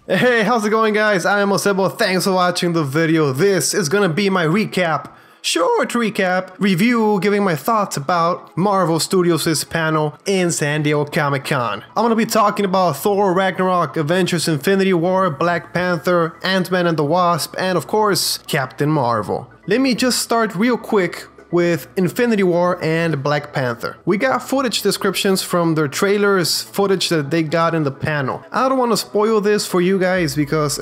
Hey, how's it going, guys? I am Osebo. Thanks for watching the video. This is gonna be my recap, short recap, review, giving my thoughts about Marvel Studios' panel in San Diego Comic-Con. I'm gonna be talking about Thor Ragnarok, Avengers Infinity War, Black Panther, Ant-Man and the Wasp, and of course, Captain Marvel. Let me just start real quick with Infinity War and Black Panther. We got footage descriptions from their trailers, footage that they got in the panel. I don't want to spoil this for you guys because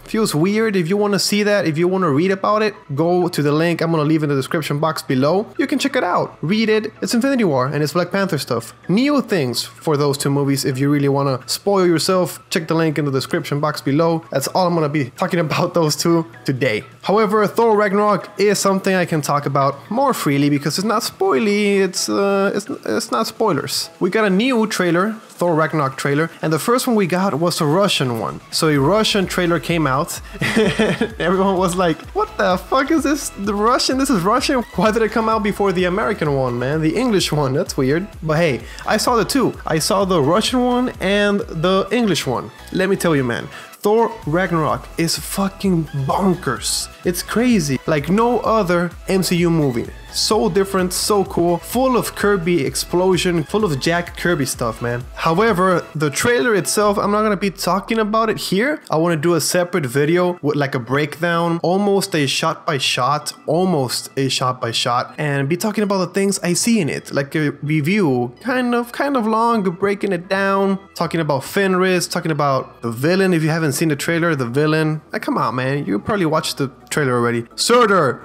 feels weird. If you want to see that, if you want to read about it, go to the link I'm going to leave in the description box below. You can check it out, read it. It's Infinity War and it's Black Panther stuff. New things for those two movies. If you really want to spoil yourself, check the link in the description box below. That's all I'm going to be talking about those two today. However, Thor Ragnarok is something I can talk about more freely because it's not spoily, it's not spoilers. We got a new trailer, Thor Ragnarok trailer, and the first one we got was a Russian one. So a Russian trailer came out, everyone was like, what the fuck is this? The Russian? This is Russian? Why did it come out before the American one, man? The English one, that's weird. But hey, I saw the two. I saw the Russian one and the English one. Let me tell you, man, Thor Ragnarok is fucking bonkers. It's crazy, like no other MCU movie. So different, so cool, full of Kirby explosion, full of Jack Kirby stuff, man. However, the trailer itself, I'm not gonna be talking about it here. I want to do a separate video with like a breakdown, almost a shot by shot, and be talking about the things I see in it, like a review, kind of long, breaking it down, talking about Fenris, talking about the villain. If you haven't seen the trailer, the villain, come on, man, you probably watched the trailer already. Surtur!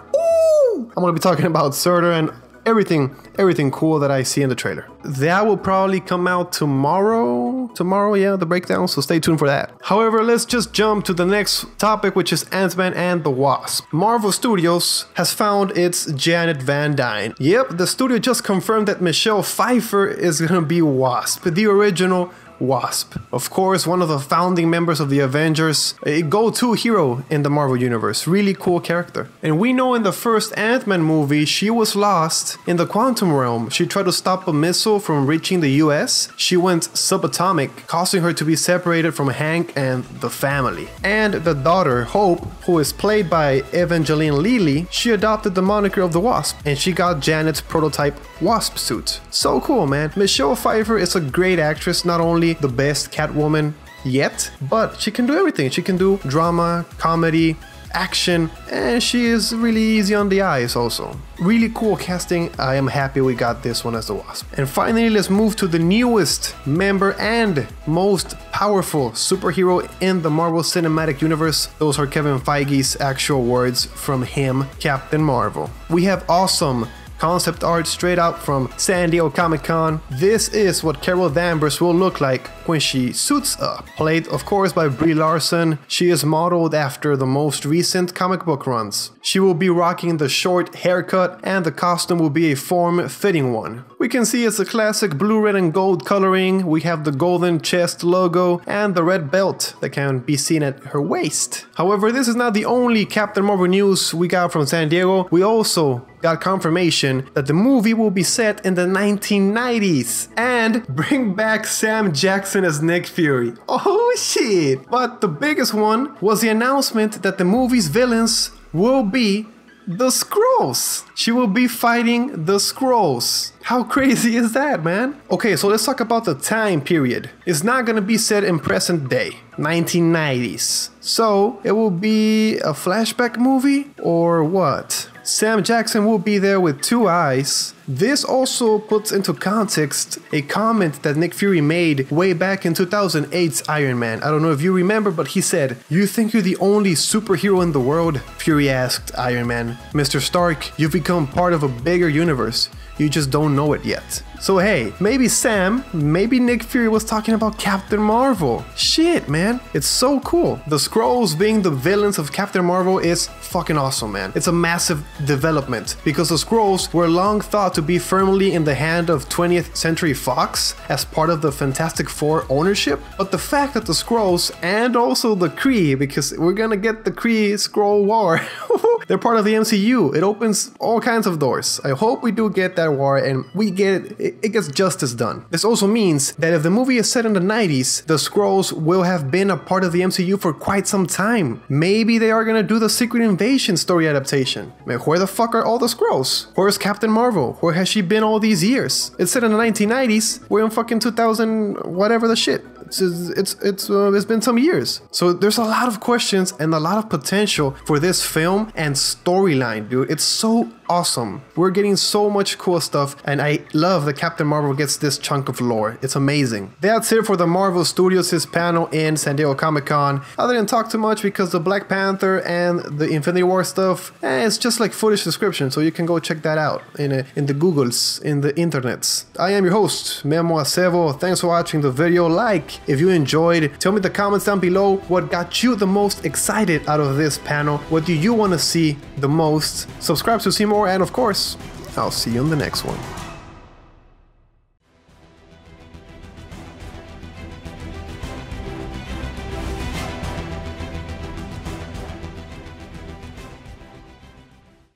I'm gonna be talking about Surtur and everything cool that I see in the trailer. That will probably come out tomorrow, yeah, the breakdown, so stay tuned for that. However, let's just jump to the next topic, which is Ant-Man and the Wasp. Marvel Studios has found its Janet Van Dyne. Yep, the studio just confirmed that Michelle Pfeiffer is gonna be Wasp, the original Wasp. Of course, one of the founding members of the Avengers, a go-to hero in the Marvel Universe. Really cool character. And we know in the first Ant-Man movie, she was lost in the quantum realm. She tried to stop a missile from reaching the US. She went subatomic, causing her to be separated from Hank and the family. And the daughter, Hope, who is played by Evangeline Lilly, she adopted the moniker of the Wasp, and she got Janet's prototype Wasp suit. So cool, man. Michelle Pfeiffer is a great actress, not only the best Catwoman yet, but she can do everything. She can do drama, comedy, action, and she is really easy on the eyes also. Really cool casting. I am happy we got this one as the Wasp. And finally, let's move to the newest member and most powerful superhero in the Marvel Cinematic Universe. Those are Kevin Feige's actual words from him, Captain Marvel. We have awesome concept art straight out from San Diego Comic-Con. This is what Carol Danvers will look like when she suits up. Played, of course, by Brie Larson. She is modeled after the most recent comic book runs. She will be rocking the short haircut, and the costume will be a form-fitting one. We can see it's a classic blue, red, and gold coloring. We have the golden chest logo and the red belt that can be seen at her waist. However, this is not the only Captain Marvel news we got from San Diego. We also got confirmation that the movie will be set in the 1990s and bring back Sam Jackson as Nick Fury. Oh shit! But the biggest one was the announcement that the movie's villains will be the Skrulls. She will be fighting the Skrulls. How crazy is that, man? Okay, so let's talk about the time period. It's not gonna be set in present day, 1990s. So it will be a flashback movie or what? Sam Jackson will be there with two eyes. This also puts into context a comment that Nick Fury made way back in 2008's Iron Man. I don't know if you remember, but he said, "You think you're the only superhero in the world?" Fury asked Iron Man. "Mr. Stark, you've become part of a bigger universe. You just don't know it yet." So hey, maybe Nick Fury was talking about Captain Marvel. Shit, man, it's so cool. The Skrulls being the villains of Captain Marvel is fucking awesome, man. It's a massive development because the Skrulls were long thought to be firmly in the hand of 20th Century Fox as part of the Fantastic Four ownership. But the fact that the Skrulls and also the Kree, because we're gonna get the Kree Skrull War, they're part of the MCU. It opens all kinds of doors. I hope we do get that war and we get it it gets justice done. This also means that if the movie is set in the 90s, the Skrulls will have been a part of the MCU for quite some time. Maybe they are gonna do the Secret Invasion story adaptation. Man, where the fuck are all the Skrulls? Where's Captain Marvel? Where has she been all these years? It's set in the 1990s. We're in fucking 2000 whatever the shit. It's been some years. So there's a lot of questions and a lot of potential for this film and storyline, dude. It's so awesome. We're getting so much cool stuff, and I love that Captain Marvel gets this chunk of lore. It's amazing. That's it for the Marvel Studios' panel in San Diego Comic-Con. I didn't talk too much because the Black Panther and the Infinity War stuff, it's just like footage description, so you can go check that out in the Googles, in the internets. I am your host, Memo Acevo. Thanks for watching the video. Like if you enjoyed. Tell me in the comments down below what got you the most excited out of this panel. What do you want to see the most? Subscribe to see more, and of course, I'll see you on the next one.